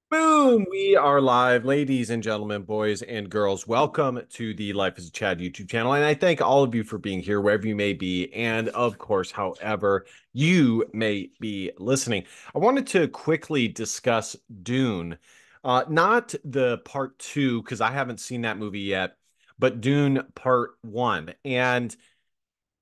Boom! We are live, ladies and gentlemen, boys and girls. Welcome to the Life is a Chad YouTube channel. And I thank all of you for being here, wherever you may be. And of course, however you may be listening. I wanted to quickly discuss Dune. Not the part two, because I haven't seen that movie yet, but Dune part one. And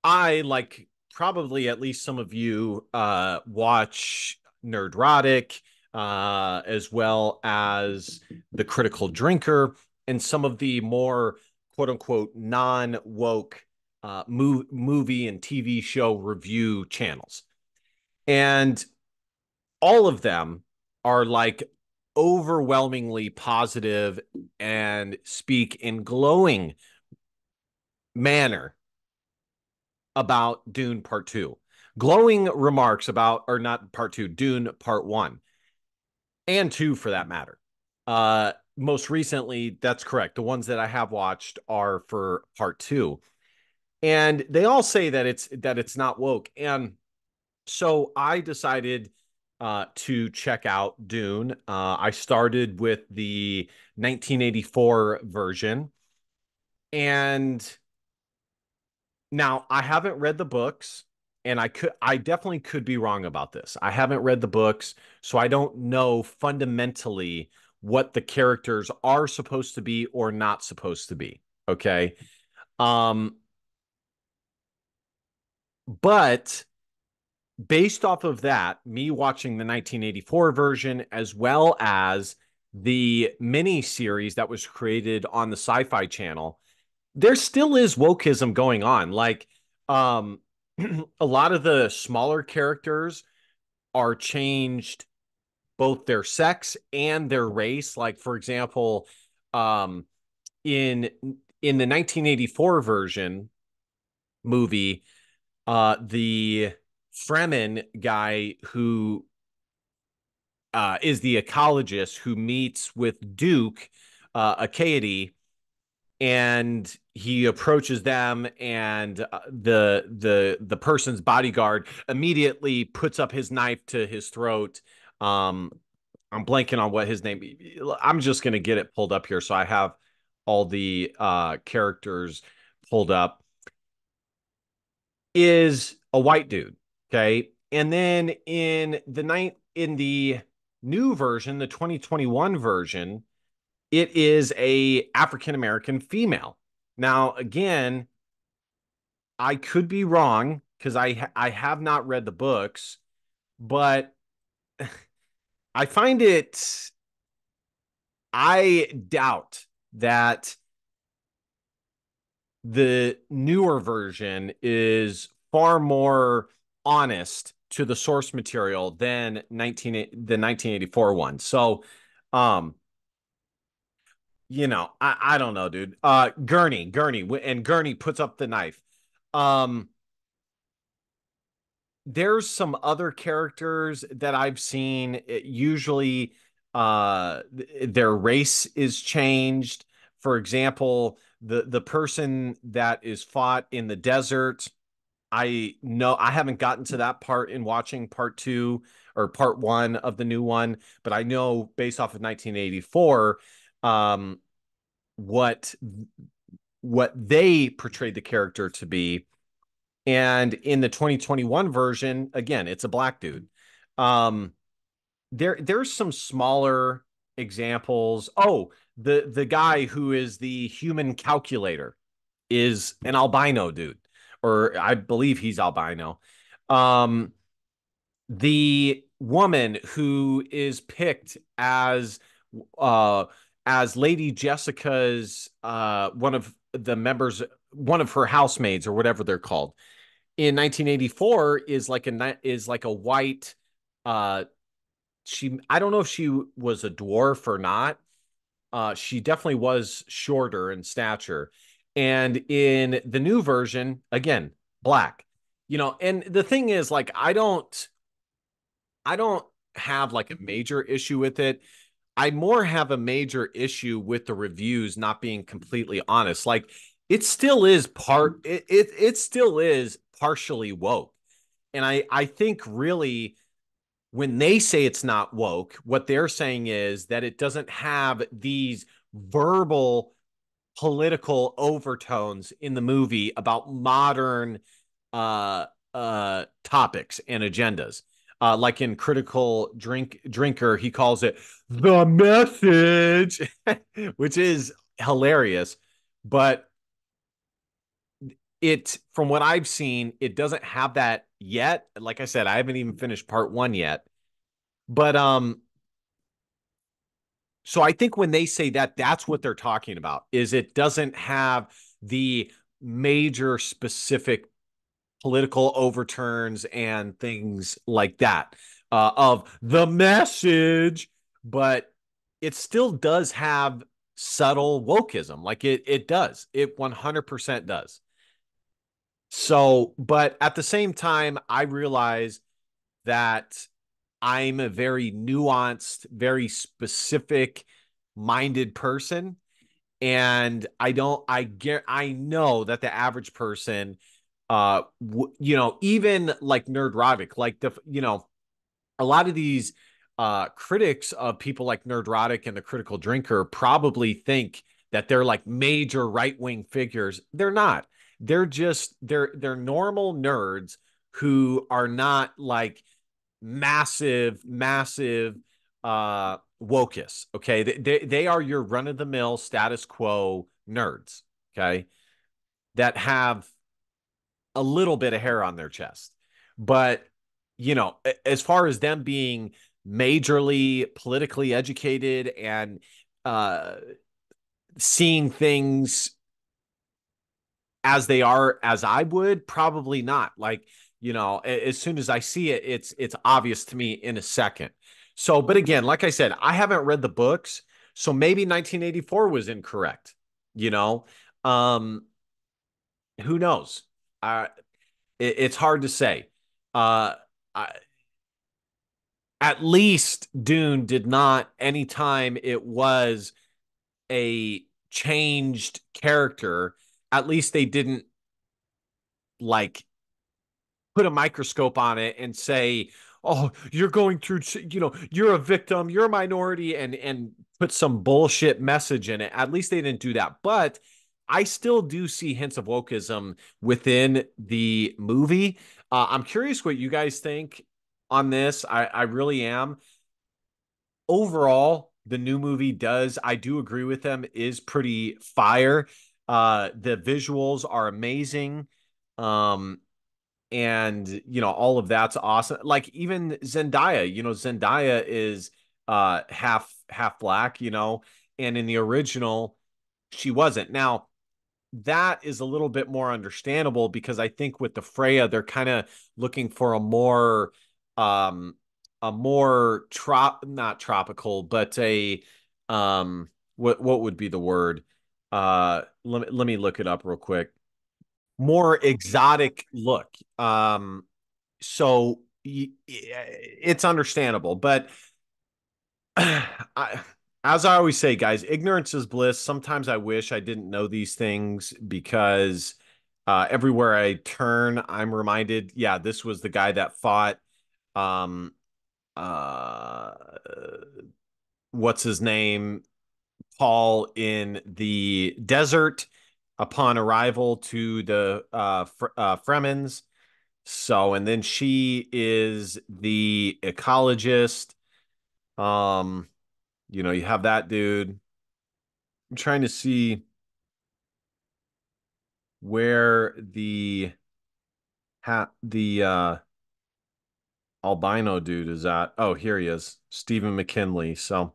I, like probably at least some of you, watch Nerdrotic, as well as The Critical Drinker, and some of the more quote unquote non woke movie and TV show review channels. And all of them are like overwhelmingly positive and speak in glowing manner about Dune Part 2. Glowing remarks about, or not Part 2, Dune Part 1 and 2 for that matter. Most recently, that's correct. The ones that I have watched are for Part 2. And they all say that it's not woke. And so I decided to check out Dune. I started with the 1984 version, and now, I haven't read the books, and I definitely could be wrong about this. I haven't read the books, so I don't know fundamentally what the characters are supposed to be or not supposed to be. Okay. Um, but based off of that, me watching the 1984 version as well as the mini series that was created on the Sci-Fi Channel, there still is wokeism going on. Like, um, a lot of the smaller characters are changed, both their sex and their race. Like, for example, um, in in the 1984 version movie, the Fremen guy who is the ecologist who meets with Duke, a and he approaches them, and the person's bodyguard immediately puts up his knife to his throat. um I'm blanking on what his name. I'm just going to get it pulled up here so I have all the characters pulled up. Is a white dude, okay? And then in the new version, the 2021 version, it is a African American female. Now, again, I could be wrong because I have not read the books, but I find it I doubt that the newer version is far more honest to the source material than 1984 one. So, um, I don't know, dude. Gurney, and Gurney puts up the knife. Um, there's some other characters that I've seen. Usually, their race is changed. For example, the person that is fought in the desert. I know I haven't gotten to that part in watching part two or part one of the new one, but I know based off of 1984, um, what what they portrayed the character to be. And in the 2021 version, again, it's a black dude. Um, there's some smaller examples. Oh, the guy who is the human calculator is an albino dude, or I believe he's albino. Um, the woman who is picked uh as Lady Jessica's one of the members, one of her housemaids or whatever they're called in 1984 is like a white, uh she I don't know if she was a dwarf or not. She definitely was shorter in stature. And in the new version, again, black. And the thing is, like, I don't have like a major issue with it. I more have a major issue with the reviews not being completely honest. Like, it still is partially woke. And I think really when they say it's not woke, what they're saying is that it doesn't have these verbal political overtones in the movie about modern uh topics and agendas. Like in Critical Drinker, he calls it the message, which is hilarious. But it, from what I've seen, it doesn't have that yet. Like I said, I haven't even finished part one yet. But so I think when they say that, that's what they're talking about, is it doesn't have the major specific political overturns and things like that of the message, but it still does have subtle wokeism. Like it does. It 100% does. So, but at the same time, I realize that I'm a very nuanced, very specific minded person. And I get, I know that the average person, even like Nerdrotic, like a lot of these critics of people like Nerdrotic and the Critical Drinker probably think that they're like major right-wing figures. They're not. They're normal nerds who are not like massive wokus. Okay. They are your run-of-the-mill status quo nerds. Okay. That have a little bit of hair on their chest. But, as far as them being majorly politically educated and uh, seeing things as they are, as I would, probably not. Like, as soon as I see it, it's obvious to me in a second. So, but again, like I said, I haven't read the books, so maybe 1984 was incorrect. You know, um, who knows? Uh, it's hard to say. Uh, I, at least Dune did not, anytime it was a changed character, at least they didn't like put a microscope on it and say, "Oh, you're going through, you're a victim, you're a minority," and put some bullshit message in it. At least they didn't do that. But I still do see hints of wokeism within the movie. I'm curious what you guys think on this. I really am. Overall, the new movie does, I do agree with them, is pretty fire. The visuals are amazing. Um, and all of that's awesome. Like even Zendaya, Zendaya is half black, and in the original she wasn't. Now that is a little bit more understandable because I think with the Freya they're kind of looking for um a more not tropical, but a what would be the word? Let me look it up real quick. More exotic look. So it's understandable, but I, as I always say, guys, ignorance is bliss. Sometimes I wish I didn't know these things because everywhere I turn, I'm reminded, yeah, this was the guy that fought, um, uh, what's his name? Paul in the desert upon arrival to the Fremens. So, and then she is the ecologist. Um, you have that dude. I'm trying to see where the albino dude is at. Oh, here he is, Stephen McKinley. So,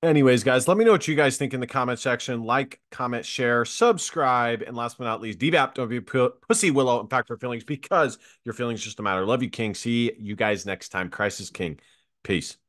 anyways, guys, let me know what you guys think in the comment section. Like, comment, share, subscribe, and last but not least, DBAP, don't be a pussy, Willow. Impact your feelings because your feelings just a matter. Love you, King. See you guys next time. Christ is King. Peace.